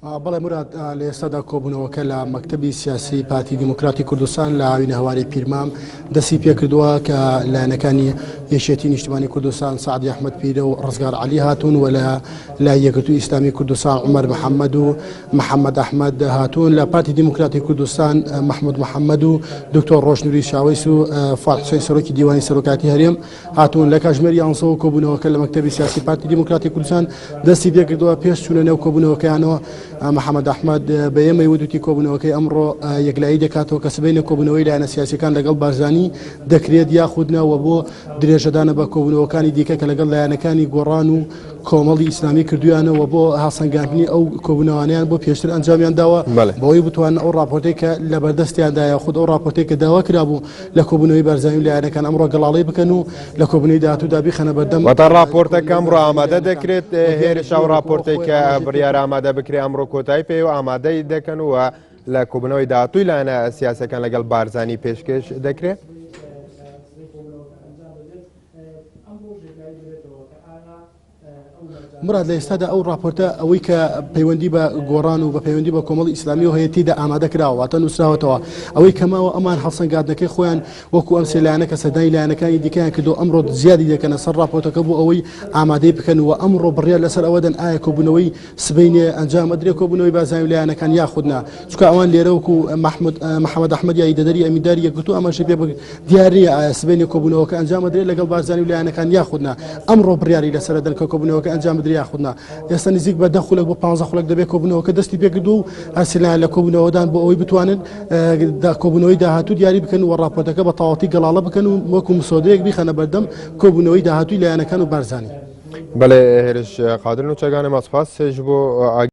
بەڵێ مراد لە ئێستادا کۆبوونەوەکە لە مەکتەبی سیاسی پارتی دیموکراتی کوردستان لە ئاوی نەهواری پیرمام دەستی پێکردووە کە لایەنەکانی یەکێتی نیشتیمانی کوردستان سعدی ئەحمەد پیرە و ڕزگار عەلی هاتوون و لە لای یەکگرتووی ئیسلامی کوردستان عومەر محەممەد و محەممەد ئەحمەد هاتوون لە پارتی دیموکراتی کوردستان محمود محەممەد و دکتۆر ڕۆژنووری شاوەیس و فات حوسێن سەرۆکی دیوانی سەرۆکاتی هەرێم هاتوون لە کاتژمێری 11 کۆبوونەوەکە لە مەکتەبی سیاسی پارتی دیموکراتی کوردستان دەستی پێکردووە پێش چوونە نێو کۆبوونەوەکەیانەوە محەممەد ئەحمەد بەیەمەی وتوتی کۆبوونەوەکەی ئەمڕۆ یەکلایی دەکاتەوە کە سبەینە کۆبوونەوەی لایەنە سیاسیەکان لەگەڵ بارزانی دەکرێت یاخودنەوە بۆ درێژەدانە بە کۆبوونەوەکانی دیکە کە لەگەڵ لایەنەکانی گۆڕان و کۆمەڵی ئیسلامی کردویانەوە بۆ هاسەنگاندنی ئەو کۆبوونەوانیان بۆ پێشتر ئەنجامیان داوە بەوەی بتوانن ئەو راپۆرتەی کە لە بەردەستیاندایە خود ئەو راپۆرتەی کە داوا کرابوو لە کۆبوونەوەی بارزانی و لایەنەکان ئەمڕۆ گەڵاڵی بکەن و لە کۆبوونەوەی داهاتوودا بیخەنە بەردەم وەتا راپۆرتەکە ئەمڕۆ ئامادە دەکرێت هێرشا و راپۆرتێک کە بڕیار ئامادە بکرێ ئەمڕۆ کۆتایی پێ و ئامادەی دەکەن وە لە کۆبوونەوەی داهاتووی لایەنە سیاسەکان لەگەڵ بارزانی پێشکەش دەکرێت. مراد لە ئێستادا ئەو راپۆرتە ئەوەی کە پەیوەندی بە گۆڕان و بە پەیوەندی بە کۆمەڵی ئیسلامی و هەیەتیدا ئامادە کراوە واتە نووسراوەتەوە ئەوەی کەماوە ئەمان هەڵسەنگاندنەکەی خۆیان وەکو ئەم سێ لایەنە کە سەردانی لایەنەکانی دیکەیان کردو ئەمڕۆ زیادی دەکەنە سەر راپۆرتەکە بۆ ئەوەی ئامادەی بکەن و ئەمڕۆ بڕیار لەسەر ئەوەدەن ئایا کۆبوونەوەی سبەینێ ئەنجام ئەدرێ کۆبوونەوەی بارزانی و لایەنەکان یاخودنا چونکە ئەوان لێرە وەکو محەممەد ئەحمەد یای دەدەری ئەمینداری یەکگرتوو ئەمەش پێ دیارە ئایا سبەینێ کۆبوونەوەکە ئەنجام ئەدرێ لەگەڵ بارزانی و لایەنەکان یاخودنا ئەمڕۆ بڕیاری لەسەر دەن کە کۆبوونەوەکە ئەنجام بدرێ یاخودنا ئێستا نزیک بە 10 خولەک بۆ 15 خولەک دەبێت کۆبوونەوەکە دەستی پێکردو و هەرسیلایەن لە کۆبوونەوەدان بۆ ئەوەی بتوانن کۆبوونەوەی داهاتوو دیاری بکەن و راپۆرتەکە بە تەواوەتی گەڵاڵە بکەن و وەکو مسۆدەیەک بیخەنە بەردەم کۆبوونەوەی داهاتووی لایەنەکان و بارزانی. بەڵێ هێرش قادرن و چەگانە مەسپاس سێژ بۆ